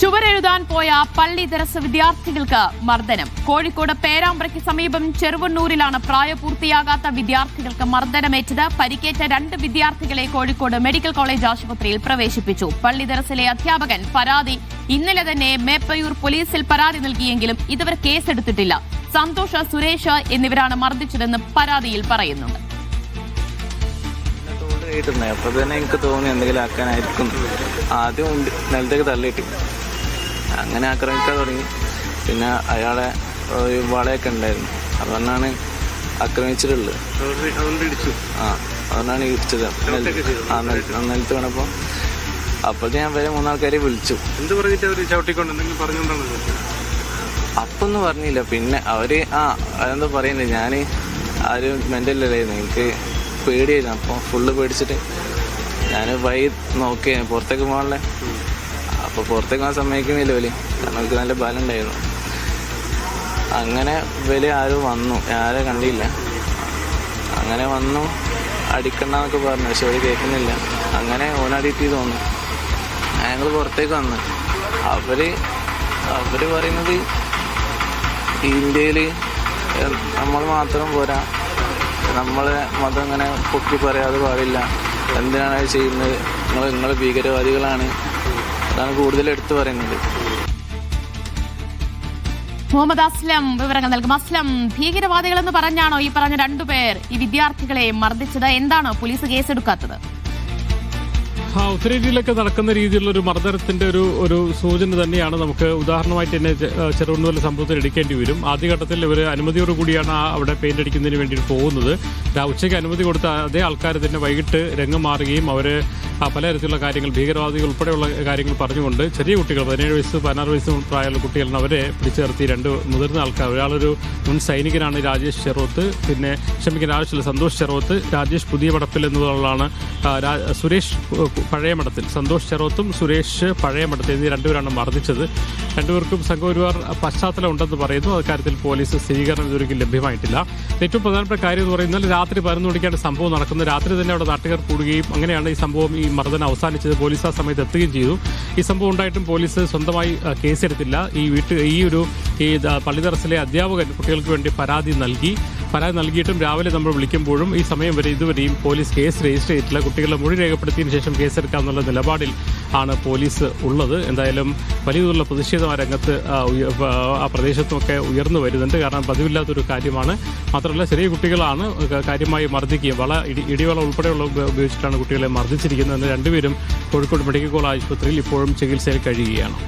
ചുവരെഴുതാൻ പോയ പള്ളി ദർസ് വിദ്യാർത്ഥികൾക്ക് മർദ്ദനം. കോഴിക്കോട് പേരാമ്പ്രയ്ക്ക് സമീപം ചെറുവണ്ണൂരിലാണ് പ്രായപൂർത്തിയാകാത്ത വിദ്യാർത്ഥികൾക്ക് മർദ്ദനമേറ്റത്. പരിക്കേറ്റ 2 വിദ്യാർത്ഥികളെ കോഴിക്കോട് മെഡിക്കൽ കോളേജ് ആശുപത്രിയിൽ പ്രവേശിപ്പിച്ചു. പള്ളി ദർസിലെ അധ്യാപകൻ പരാതി ഇന്നലെ തന്നെ മേപ്പയൂർ പോലീസിൽ പരാതി നൽകിയെങ്കിലും ഇതുവരെ കേസെടുത്തിട്ടില്ല. സന്തോഷ്, സുരേഷ് എന്നിവരാണ് മർദ്ദിച്ചതെന്ന് പരാതിയിൽ പറയുന്നുണ്ട്. അപ്പൊ തന്നെ എനിക്ക് തോന്നി എന്തെങ്കിലും ആക്കാനായിരിക്കും. ആദ്യം നിലത്തേക്ക് തള്ളിയിട്ട് അങ്ങനെ ആക്രമിക്കാൻ തുടങ്ങി. പിന്നെ അയാളെ വളയൊക്കെ ഉണ്ടായിരുന്നു, അതുകൊണ്ടാണ് ആക്രമിച്ചിട്ടുള്ളത്. അതുകൊണ്ടാണ് ഇടിച്ചത്. നിലത്ത് വീണപ്പോൾ അപ്പോഴത്തെ ഞാൻ വരെ 3 ആൾക്കാരെ വിളിച്ചു. അപ്പൊന്നും പറഞ്ഞില്ല. പിന്നെ അവര് അതെന്തോ പറയുന്നത്, ഞാൻ ആരും മെന്റലല്ലായിരുന്നു, എനിക്ക് പേടിയായിരുന്നു. അപ്പോൾ ഫുള്ള് പേടിച്ചിട്ട് ഞാൻ വഴി നോക്കിയ പുറത്തേക്ക് പോകാനുള്ള. അപ്പോൾ പുറത്തേക്ക് പോകാൻ സമ്മതിക്കുന്നില്ല വലിയ, കാരണം എനിക്ക് നല്ല ബലം ഉണ്ടായിരുന്നു. അങ്ങനെ വലിയ ആരും വന്നു, ആരെ കണ്ടില്ല. അങ്ങനെ വന്നു അടിക്കണ്ടെന്നൊക്കെ പറഞ്ഞു, പക്ഷെ അവർ കേൾക്കുന്നില്ല. അങ്ങനെ ഓനടിയിട്ട് തോന്നുന്നു. ഞങ്ങൾ പുറത്തേക്ക് വന്നു. അവർ പറയുന്നത് ഇന്ത്യയിൽ നമ്മൾ മാത്രം പോരാ, നമ്മളെ മതം ഇങ്ങനെ പൊക്കി പറയാതെ പാടില്ല, എന്തിനാണ് അത് ചെയ്യുന്നത്, നിങ്ങൾ ഭീകരവാദികളാണ്, അതാണ് കൂടുതൽ എടുത്തു പറയുന്നത്. മുഹമ്മദ് അസ്ലം വിവരങ്ങൾ നൽകും. അസ്ലം, ഭീകരവാദികളെന്ന് പറഞ്ഞാണോ ഈ പറഞ്ഞ 2 പേർ ഈ വിദ്യാർത്ഥികളെ മർദ്ദിച്ചത്? എന്താണോ പോലീസ് കേസെടുക്കാത്തത്? ഉത്തരേന്ത്യയിലൊക്കെ നടക്കുന്ന രീതിയിലുള്ള ഒരു മർദ്ദനത്തിന്റെ ഒരു സൂചന തന്നെയാണ് നമുക്ക് ഉദാഹരണമായിട്ട് തന്നെ ചെറുവണ്ണൂരിലെ സംഭവത്തിൽ എടുക്കേണ്ടി വരും. ആദ്യഘട്ടത്തിൽ ഇവർ അനുമതിയോടുകൂടിയാണ് അവിടെ പെയിന്റ് അടിക്കുന്നതിന് വേണ്ടി പോകുന്നത്. ഉച്ചയ്ക്ക് അനുമതി കൊടുത്ത അതേ ആൾക്കാർ തന്നെ വൈകിട്ട് രംഗം മാറുകയും അവർ പലതരത്തിലുള്ള കാര്യങ്ങൾ, ഭീകരവാദികൾ ഉൾപ്പെടെയുള്ള കാര്യങ്ങൾ പറഞ്ഞുകൊണ്ട് ചെറിയ കുട്ടികൾ, 17 വയസ്സ് 16 വയസ്സ് പ്രായമുള്ള കുട്ടികളാണ് അവരെ പിടിച്ചു നിർത്തി. 2 മുതിർന്ന ആൾക്കാർ, ഒരാളൊരു മുൻ സൈനികനാണ് രാജേഷ് ചെറുവത്ത്, പിന്നെ ആവശ്യമില്ല സന്തോഷ് ചെറുവത്ത്, രാജേഷ് പുതിയ മടപ്പിൽ എന്നുള്ളതാണ്, സുരേഷ് പഴയ മഠത്തിൽ, സന്തോഷ് ചെറുവത്തും സുരേഷ് പഴയ മഠത്തിൽ എന്നീ 2 പേരാണ് മർദ്ദിച്ചത്. 2 പേർക്കും സംഘപരിവാർ പശ്ചാത്തലം ഉണ്ടെന്ന് പറയുന്നു. അക്കാര്യത്തിൽ പോലീസ് സ്ഥിരീകരണം ഇതുവരെയും ലഭ്യമായിട്ടില്ല. ഏറ്റവും പ്രധാനപ്പെട്ട കാര്യം എന്ന് പറയുന്നത് രാത്രി 11 മണിക്കാണ് സംഭവം നടക്കുന്നത്. രാത്രി തന്നെ അവിടെ നാട്ടുകാർ കൂടുകയും അങ്ങനെയാണ് ഈ മർദ്ദനം അവസാനിച്ചത്. പോലീസ് ആ സമയത്ത് എത്തുകയും ചെയ്തു. ഈ സംഭവം ഉണ്ടായിട്ടും പോലീസ് സ്വന്തമായി കേസെടുത്തില്ല. ഈ പള്ളി ദർസിലെ അധ്യാപകൻ കുട്ടികൾക്ക് വേണ്ടി പരാതി നൽകിയിട്ടും രാവിലെ നമ്മൾ വിളിക്കുമ്പോഴും ഈ സമയം വരെ ഇതുവരെയും പോലീസ് കേസ് രജിസ്റ്റർ ചെയ്തിട്ടില്ല. കുട്ടികളെ മൊഴി രേഖപ്പെടുത്തിയതിനു ശേഷം കേസെടുക്കാമെന്നുള്ള നിലപാടിൽ ആണ് പോലീസ് ഉള്ളത്. എന്തായാലും വലിയ തോതിലുള്ള പ്രതിഷേധം ആ രംഗത്ത് ആ പ്രദേശത്തുമൊക്കെ ഉയർന്നു വരുന്നുണ്ട്. കാരണം പതിവില്ലാത്തൊരു കാര്യമാണ്. മാത്രമല്ല ചെറിയ കുട്ടികളാണ് കാര്യമായി മർദ്ദിക്കുകയും ഇടിവള ഉൾപ്പെടെയുള്ള ഉപയോഗിച്ചിട്ടാണ് കുട്ടികളെ മർദ്ദിച്ചിരിക്കുന്നത്. 2 പേരും കോഴിക്കോട് മെഡിക്കൽ കോളേജ് ആശുപത്രിയിൽ ഇപ്പോഴും ചികിത്സയിൽ കഴിയുകയാണ്.